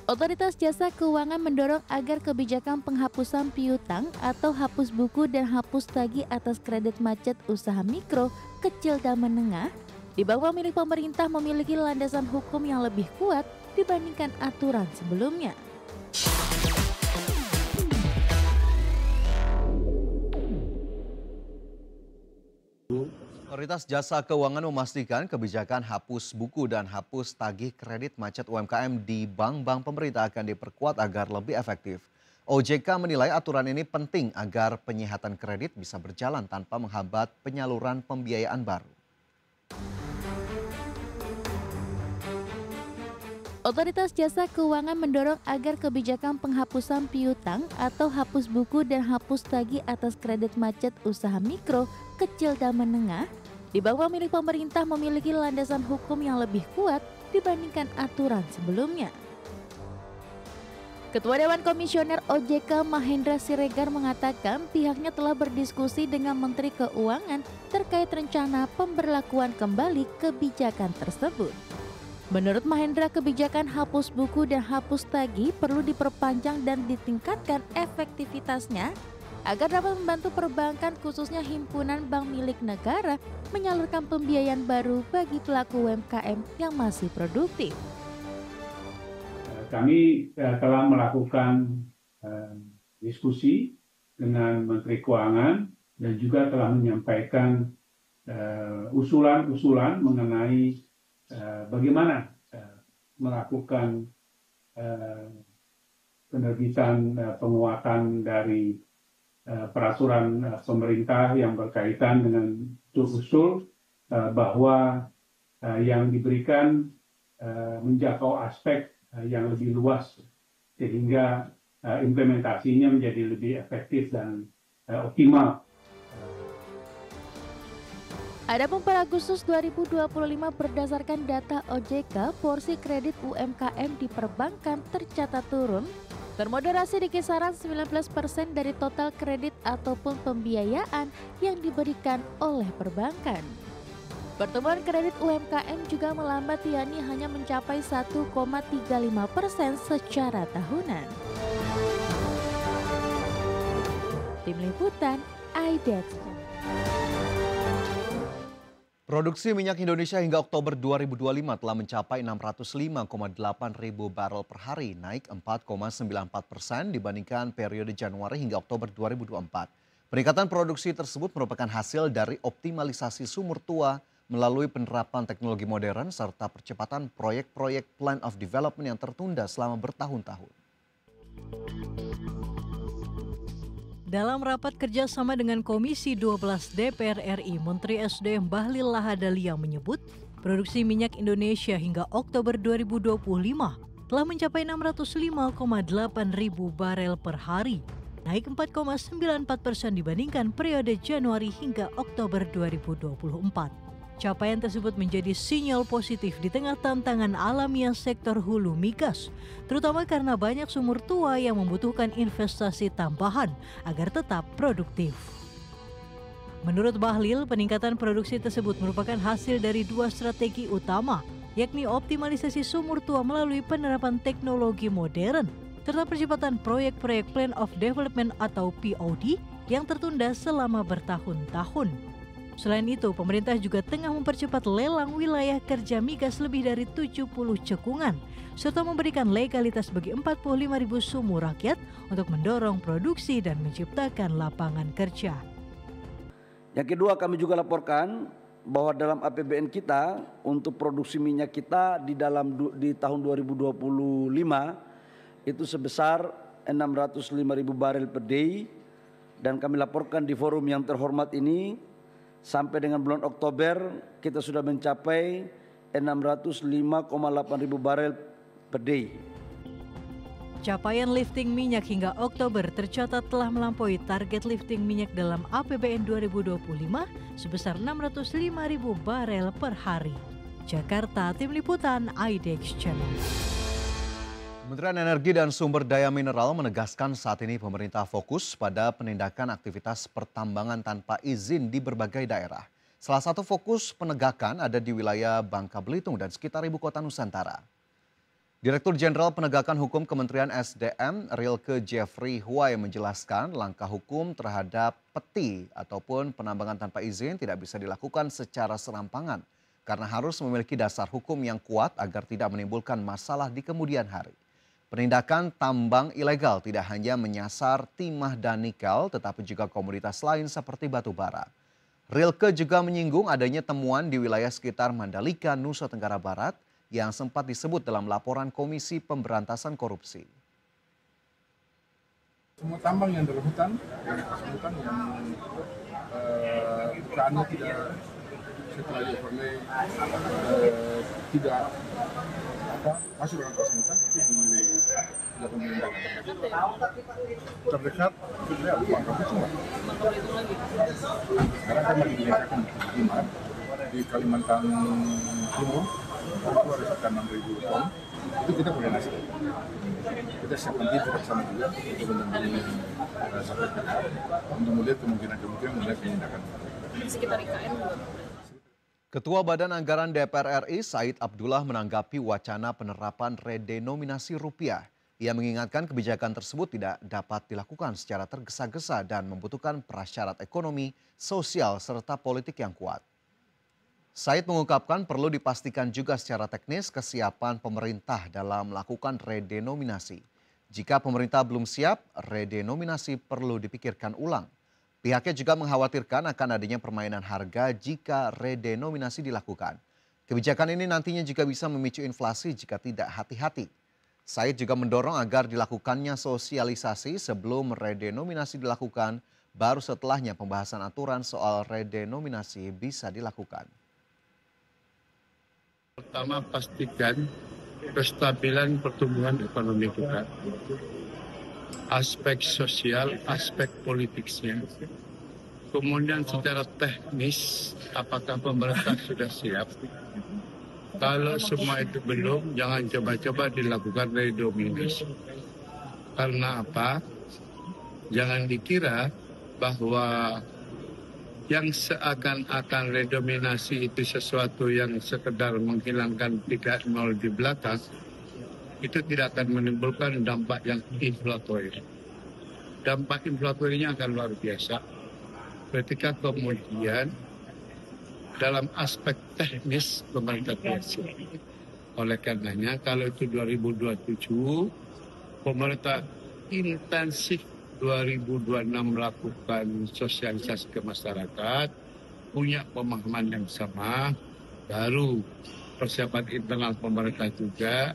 Otoritas Jasa Keuangan mendorong agar kebijakan penghapusan piutang atau hapus buku dan hapus tagih atas kredit macet usaha mikro, kecil dan menengah di bawah milik pemerintah memiliki landasan hukum yang lebih kuat dibandingkan aturan sebelumnya. Otoritas Jasa Keuangan memastikan kebijakan hapus buku dan hapus tagih kredit macet UMKM di bank-bank pemerintah akan diperkuat agar lebih efektif. OJK menilai aturan ini penting agar penyihatan kredit bisa berjalan tanpa menghambat penyaluran pembiayaan baru. Otoritas Jasa Keuangan mendorong agar kebijakan penghapusan piutang atau hapus buku dan hapus tagih atas kredit macet usaha mikro, kecil dan menengah di bawah milik pemerintah memiliki landasan hukum yang lebih kuat dibandingkan aturan sebelumnya. Ketua Dewan Komisioner OJK Mahendra Siregar mengatakan pihaknya telah berdiskusi dengan Menteri Keuangan terkait rencana pemberlakuan kembali kebijakan tersebut. Menurut Mahendra, kebijakan hapus buku dan hapus tagih perlu diperpanjang dan ditingkatkan efektivitasnya agar dapat membantu perbankan khususnya himpunan bank milik negara menyalurkan pembiayaan baru bagi pelaku UMKM yang masih produktif. Kami telah melakukan diskusi dengan Menteri Keuangan dan juga telah menyampaikan usulan-usulan mengenai bagaimana melakukan penerbitan penguatan dari peraturan pemerintah yang berkaitan dengan usul bahwa yang diberikan menjangkau aspek yang lebih luas sehingga implementasinya menjadi lebih efektif dan optimal. Adapun per Agustus 2025 berdasarkan data OJK, porsi kredit UMKM di perbankan tercatat turun, termoderasi di kisaran 19% dari total kredit ataupun pembiayaan yang diberikan oleh perbankan. Pertumbuhan kredit UMKM juga melambat yakni hanya mencapai 1,35% secara tahunan. Tim Liputan, IDEX. Produksi minyak Indonesia hingga Oktober 2025 telah mencapai 605,8 ribu barel per hari, naik 4,94% dibandingkan periode Januari hingga Oktober 2024. Peningkatan produksi tersebut merupakan hasil dari optimalisasi sumur tua melalui penerapan teknologi modern serta percepatan proyek-proyek Plan of Development yang tertunda selama bertahun-tahun. Dalam rapat kerjasama dengan Komisi 12 DPR RI, Menteri SDM Bahlil Lahadalia menyebut produksi minyak Indonesia hingga Oktober 2025 telah mencapai 605,8 ribu barel per hari, naik 4,94% dibandingkan periode Januari hingga Oktober 2024. Capaian tersebut menjadi sinyal positif di tengah tantangan alamiah sektor hulu migas, terutama karena banyak sumur tua yang membutuhkan investasi tambahan agar tetap produktif. Menurut Bahlil, peningkatan produksi tersebut merupakan hasil dari dua strategi utama, yakni optimalisasi sumur tua melalui penerapan teknologi modern, serta percepatan proyek-proyek Plan of Development atau POD yang tertunda selama bertahun-tahun. Selain itu, pemerintah juga tengah mempercepat lelang wilayah kerja migas lebih dari 70 cekungan, serta memberikan legalitas bagi 45 ribu sumur rakyat untuk mendorong produksi dan menciptakan lapangan kerja. Yang kedua, kami juga laporkan bahwa dalam APBN kita untuk produksi minyak kita di tahun 2025 itu sebesar 605 ribu barel per day, dan kami laporkan di forum yang terhormat ini sampai dengan bulan Oktober kita sudah mencapai 605,8 ribu barel per day. Capaian lifting minyak hingga Oktober tercatat telah melampaui target lifting minyak dalam APBN 2025 sebesar 605 ribu barel per hari. Jakarta, Tim Liputan, IDEX Channel. Kementerian Energi dan Sumber Daya Mineral menegaskan saat ini pemerintah fokus pada penindakan aktivitas pertambangan tanpa izin di berbagai daerah. Salah satu fokus penegakan ada di wilayah Bangka Belitung dan sekitar ibu kota Nusantara. Direktur Jenderal Penegakan Hukum Kementerian SDM, Rilke Jeffrey Huai menjelaskan langkah hukum terhadap peti ataupun penambangan tanpa izin tidak bisa dilakukan secara serampangan karena harus memiliki dasar hukum yang kuat agar tidak menimbulkan masalah di kemudian hari. Penindakan tambang ilegal tidak hanya menyasar timah dan nikel tetapi juga komoditas lain seperti batu bara. Rilke juga menyinggung adanya temuan di wilayah sekitar Mandalika, Nusa Tenggara Barat yang sempat disebut dalam laporan Komisi Pemberantasan Korupsi. Semua tambang yang dalam hutan, yang bukaannya tidak setelah di-overlay, tidak masuk dalam kawasan hutan, dilakukan penindakan. Terdekat, sudah Bangka Belitung. Sekarang kan lagi dinyatakan di Kalimantan Timur. Itu ada sekitar 6.000 ton, itu kita koordinasi. Kita siapkan tim bersama juga untuk mendampingi sampai untuk melihat kemungkinan mengenai penindakan. Sekitar IKN juga. Ketua Badan Anggaran DPR RI Said Abdullah menanggapi wacana penerapan redenominasi rupiah. Ia mengingatkan kebijakan tersebut tidak dapat dilakukan secara tergesa-gesa dan membutuhkan prasyarat ekonomi, sosial, serta politik yang kuat. Said mengungkapkan perlu dipastikan juga secara teknis kesiapan pemerintah dalam melakukan redenominasi. Jika pemerintah belum siap, redenominasi perlu dipikirkan ulang. Pihaknya juga mengkhawatirkan akan adanya permainan harga jika redenominasi dilakukan. Kebijakan ini nantinya juga bisa memicu inflasi jika tidak hati-hati. Said juga mendorong agar dilakukannya sosialisasi sebelum redenominasi dilakukan, baru setelahnya pembahasan aturan soal redenominasi bisa dilakukan. Pertama, pastikan kestabilan pertumbuhan ekonomi kita. Aspek sosial, aspek politiknya. Kemudian secara teknis, apakah pemerintah sudah siap? Kalau semua itu belum, jangan coba-coba dilakukan redenominasi. Karena apa? Jangan dikira bahwa yang seakan-akan redenominasi itu sesuatu yang sekedar menghilangkan 3-0 di belakang, itu tidak akan menimbulkan dampak yang inflatoris. Dampak inflatorinya akan luar biasa. Ketika kemudian dalam aspek teknis pemerintah berhasil. Oleh karenanya kalau itu 2027, pemerintah intensif 2026 melakukan sosialisasi ke masyarakat, punya pemahaman yang sama, baru persiapan internal pemerintah juga